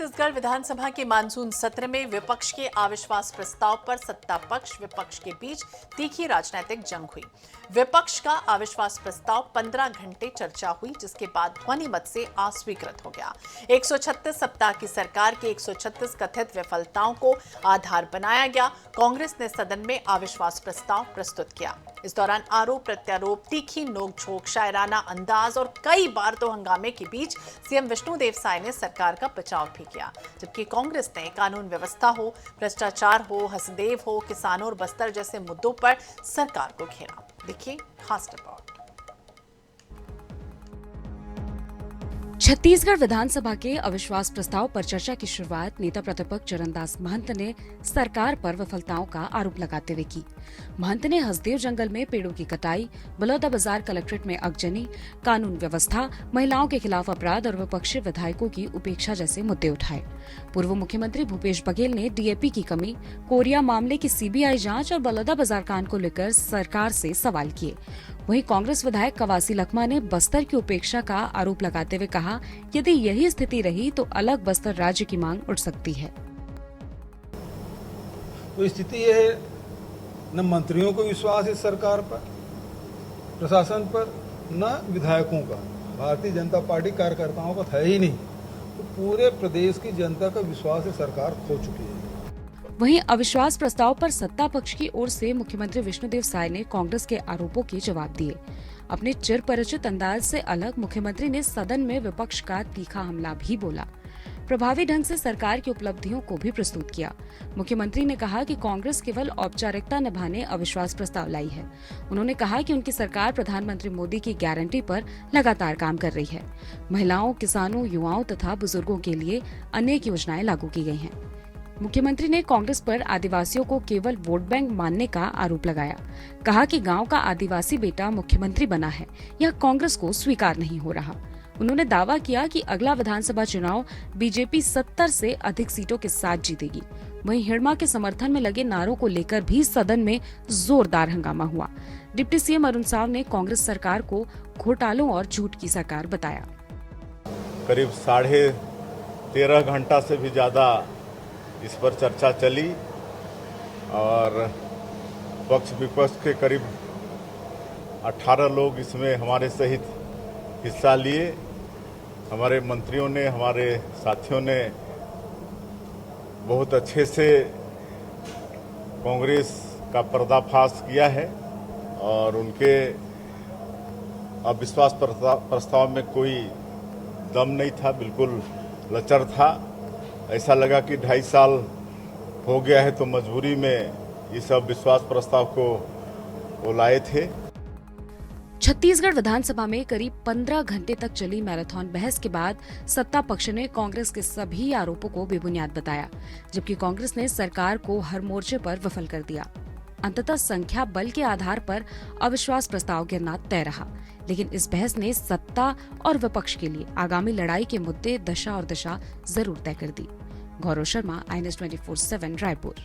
छत्तीसगढ़ विधानसभा के मानसून सत्र में विपक्ष के अविश्वास प्रस्ताव पर सत्ता पक्ष विपक्ष के बीच तीखी राजनीतिक जंग हुई। विपक्ष का अविश्वास प्रस्ताव 15 घंटे चर्चा हुई, जिसके बाद ध्वनि मत से अस्वीकृत हो गया। 136 सप्ताह की सरकार की 136 कथित विफलताओं को आधार बनाया गया। कांग्रेस ने सदन में अविश्वास प्रस्ताव प्रस्तुत किया। इस दौरान आरोप प्रत्यारोप, तीखी नोकझोंक, शायराना अंदाज और कई बार तो हंगामे के बीच सीएम विष्णुदेव साय ने सरकार का बचाव भी किया, जबकि कांग्रेस ने कानून व्यवस्था हो, भ्रष्टाचार हो, हसदेव हो, किसानों और बस्तर जैसे मुद्दों पर सरकार को घेरा। देखिए खास रिपोर्ट। छत्तीसगढ़ विधानसभा के अविश्वास प्रस्ताव पर चर्चा की शुरुआत नेता प्रतिपक्ष चरणदास महंत ने सरकार पर विफलताओं का आरोप लगाते हुए की। महंत ने हसदेव जंगल में पेड़ों की कटाई, बलौदाबाजार कलेक्ट्रेट में आगजनी, कानून व्यवस्था, महिलाओं के खिलाफ अपराध और विपक्षी विधायकों की उपेक्षा जैसे मुद्दे उठाए। पूर्व मुख्यमंत्री भूपेश बघेल ने डीएपी की कमी, कोरिया मामले की सीबीआई जांच और बलौदाबाजार कांड को लेकर सरकार से सवाल किए। वहीं कांग्रेस विधायक कवासी लखमा ने बस्तर की उपेक्षा का आरोप लगाते हुए कहा, यदि यही स्थिति रही तो अलग बस्तर राज्य की मांग उठ सकती है। तो स्थिति यह है, न मंत्रियों को विश्वास है सरकार पर, प्रशासन पर, न विधायकों का। भारतीय जनता पार्टी कार्यकर्ताओं का था ही नहीं, तो पूरे प्रदेश की जनता का विश्वास है सरकार खो चुकी है। वहीं अविश्वास प्रस्ताव पर सत्ता पक्ष की ओर से मुख्यमंत्री विष्णुदेव साय ने कांग्रेस के आरोपों के जवाब दिए। अपने चिर परिचित अंदाज से अलग मुख्यमंत्री ने सदन में विपक्ष का तीखा हमला भी बोला। प्रभावी ढंग से सरकार की उपलब्धियों को भी प्रस्तुत किया। मुख्यमंत्री ने कहा कि कांग्रेस केवल औपचारिकता निभाने अविश्वास प्रस्ताव लाई है। उन्होंने कहा कि उनकी सरकार प्रधानमंत्री मोदी की गारंटी पर लगातार काम कर रही है। महिलाओं, किसानों, युवाओं तथा बुजुर्गों के लिए अनेक योजनाएं लागू की गई हैं। मुख्यमंत्री ने कांग्रेस पर आदिवासियों को केवल वोट बैंक मानने का आरोप लगाया। कहा कि गांव का आदिवासी बेटा मुख्यमंत्री बना है, यह कांग्रेस को स्वीकार नहीं हो रहा। उन्होंने दावा किया कि अगला विधानसभा चुनाव बीजेपी 70 से अधिक सीटों के साथ जीतेगी। वहीं हिड़मा के समर्थन में लगे नारों को लेकर भी सदन में जोरदार हंगामा हुआ। डिप्टी सीएम अरुण साव ने कांग्रेस सरकार को घोटालों और झूठ की सरकार बताया। करीब 13.5 घंटा से भी ज्यादा इस पर चर्चा चली और पक्ष विपक्ष के करीब 18 लोग इसमें हमारे सहित हिस्सा लिए। हमारे मंत्रियों ने, हमारे साथियों ने बहुत अच्छे से कांग्रेस का पर्दाफाश किया है और उनके अविश्वास प्रस्ताव में कोई दम नहीं था, बिल्कुल लचर था। ऐसा लगा कि 2.5 साल हो गया है, तो मजबूरी में इस अविश्वास प्रस्ताव को वो लाए थे। छत्तीसगढ़ विधानसभा में करीब 15 घंटे तक चली मैराथन बहस के बाद सत्ता पक्ष ने कांग्रेस के सभी आरोपों को बेबुनियाद बताया, जबकि कांग्रेस ने सरकार को हर मोर्चे पर विफल कर दिया। अंततः संख्या बल के आधार पर अविश्वास प्रस्ताव गिरना तय रहा, लेकिन इस बहस ने सत्ता और विपक्ष के लिए आगामी लड़ाई के मुद्दे, दशा और दिशा जरूर तय कर दी। गौरव शर्मा, INS 24/7 रायपुर।